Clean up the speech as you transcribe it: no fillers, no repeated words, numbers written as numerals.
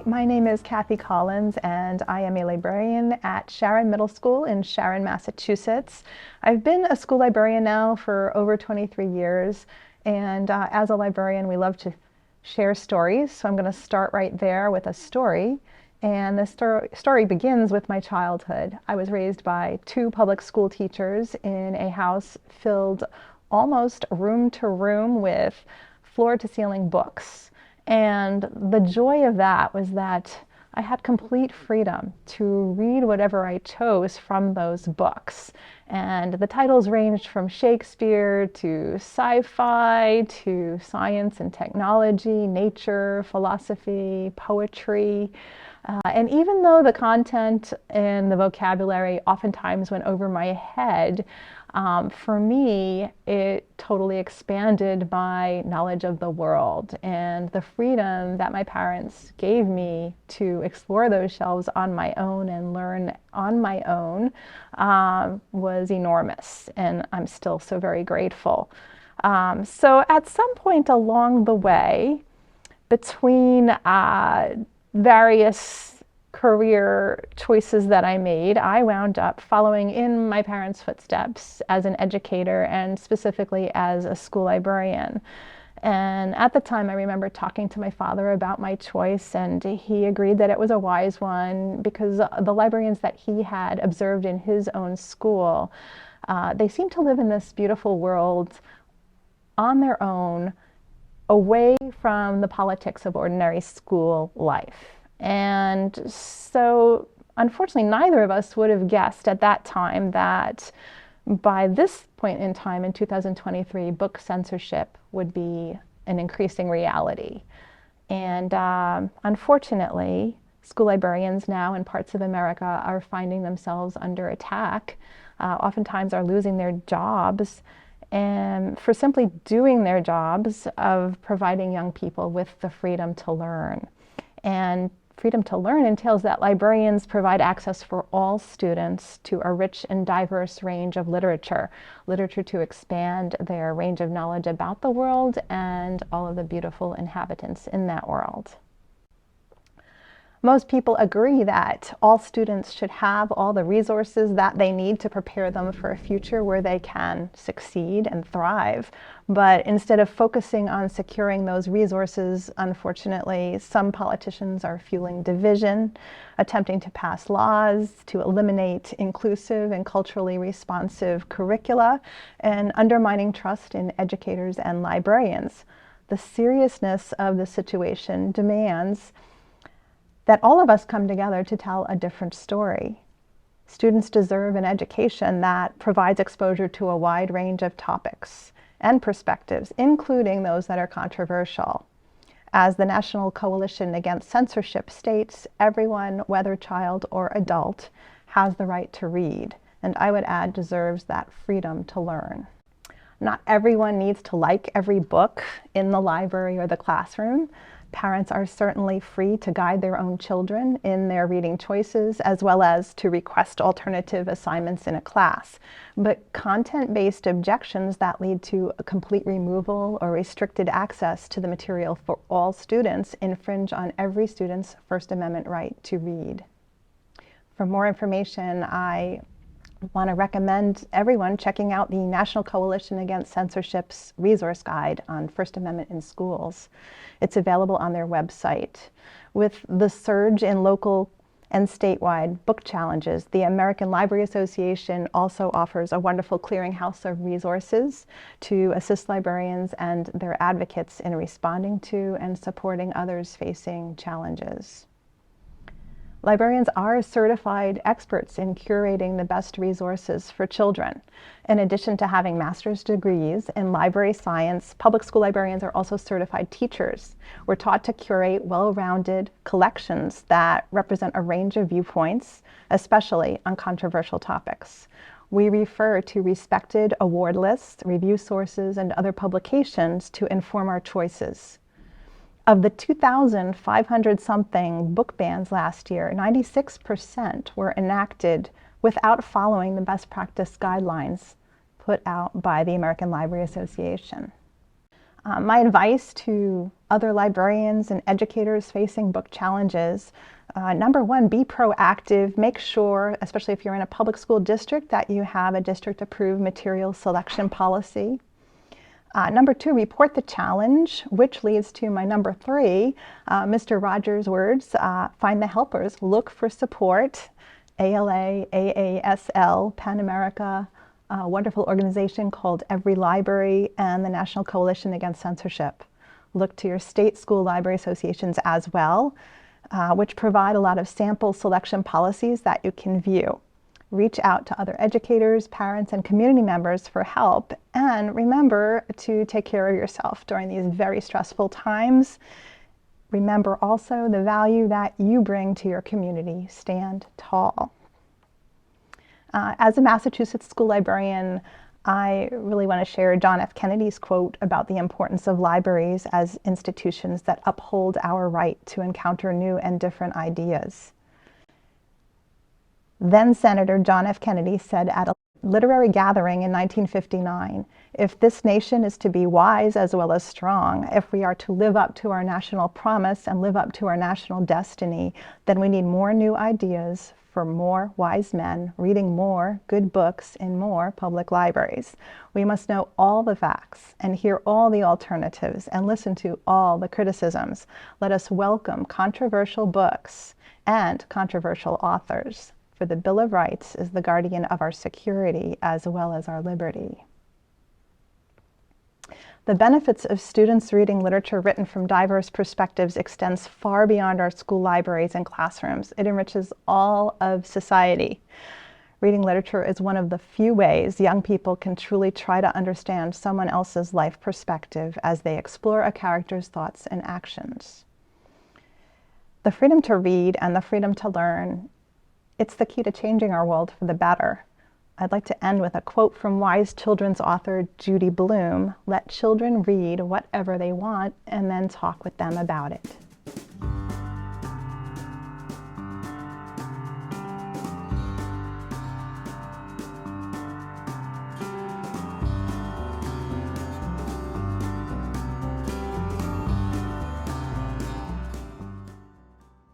My name is Cathy Collins, and I am a librarian at Sharon Middle School in Sharon, Massachusetts. I've been a school librarian now for over 23 years, and as a librarian, we love to share stories. So I'm going to start right there with a story. And the story begins with my childhood. I was raised by two public school teachers in a house filled almost room to room with floor-to-ceiling books. And the joy of that was that I had complete freedom to read whatever I chose from those books. And the titles ranged from Shakespeare to sci-fi to science and technology, nature, philosophy, poetry. And even though the content and the vocabulary oftentimes went over my head, for me, it totally expanded my knowledge of the world, and the freedom that my parents gave me to explore those shelves on my own and learn on my own was enormous, and I'm still so very grateful. So at some point along the way, between various career choices that I made, I wound up following in my parents' footsteps as an educator and specifically as a school librarian. And at the time, I remember talking to my father about my choice, and he agreed that it was a wise one because the librarians that he had observed in his own school, they seemed to live in this beautiful world on their own, away from the politics of ordinary school life. And so, unfortunately, neither of us would have guessed at that time that by this point in time in 2023, book censorship would be an increasing reality. And unfortunately, school librarians now in parts of America are finding themselves under attack, oftentimes are losing their jobs, and for simply doing their jobs of providing young people with the freedom to learn. And freedom to learn entails that librarians provide access for all students to a rich and diverse range of literature to expand their range of knowledge about the world and all of the beautiful inhabitants in that world. Most people agree that all students should have all the resources that they need to prepare them for a future where they can succeed and thrive. But instead of focusing on securing those resources, unfortunately, some politicians are fueling division, attempting to pass laws to eliminate inclusive and culturally responsive curricula, and undermining trust in educators and librarians. The seriousness of the situation demands that all of us come together to tell a different story. Students deserve an education that provides exposure to a wide range of topics and perspectives, including those that are controversial. As the National Coalition Against Censorship states, everyone, whether child or adult, has the right to read, and I would add deserves that freedom to learn. Not everyone needs to like every book in the library or the classroom. Parents are certainly free to guide their own children in their reading choices, as well as to request alternative assignments in a class. But content-based objections that lead to a complete removal or restricted access to the material for all students infringe on every student's First Amendment right to read. For more information, I want to recommend everyone checking out the National Coalition Against Censorship's resource guide on First Amendment in schools. It's available on their website. With the surge in local and statewide book challenges, the American Library Association also offers a wonderful clearinghouse of resources to assist librarians and their advocates in responding to and supporting others facing challenges. Librarians are certified experts in curating the best resources for children. In addition to having master's degrees in library science, public school librarians are also certified teachers. We're taught to curate well-rounded collections that represent a range of viewpoints, especially on controversial topics. We refer to respected award lists, review sources, and other publications to inform our choices. Of the 2,500-something book bans last year, 96% were enacted without following the best practice guidelines put out by the American Library Association. My advice to other librarians and educators facing book challenges. Number one, be proactive. Make sure, especially if you're in a public school district, that you have a district-approved material selection policy. Number two, report the challenge, which leads to my number three, Mr. Rogers' words, find the helpers, look for support. ALA, AASL, Pan America, a wonderful organization called Every Library, and the National Coalition Against Censorship. Look to your state school library associations as well, which provide a lot of sample selection policies that you can view. Reach out to other educators, parents, and community members for help, and remember to take care of yourself during these very stressful times. Remember also the value that you bring to your community. Stand tall. As a Massachusetts school librarian, I really want to share John F. Kennedy's quote about the importance of libraries as institutions that uphold our right to encounter new and different ideas. Then Senator John F. Kennedy said at a literary gathering in 1959, "If this nation is to be wise as well as strong, if we are to live up to our national promise and live up to our national destiny, then we need more new ideas for more wise men reading more good books in more public libraries. We must know all the facts and hear all the alternatives and listen to all the criticisms. Let us welcome controversial books and controversial authors. For the Bill of Rights is the guardian of our security as well as our liberty." The benefits of students reading literature written from diverse perspectives extends far beyond our school libraries and classrooms. It enriches all of society. Reading literature is one of the few ways young people can truly try to understand someone else's life perspective as they explore a character's thoughts and actions. The freedom to read and the freedom to learn, it's the key to changing our world for the better. I'd like to end with a quote from wise children's author Judy Blume: "Let children read whatever they want and then talk with them about it."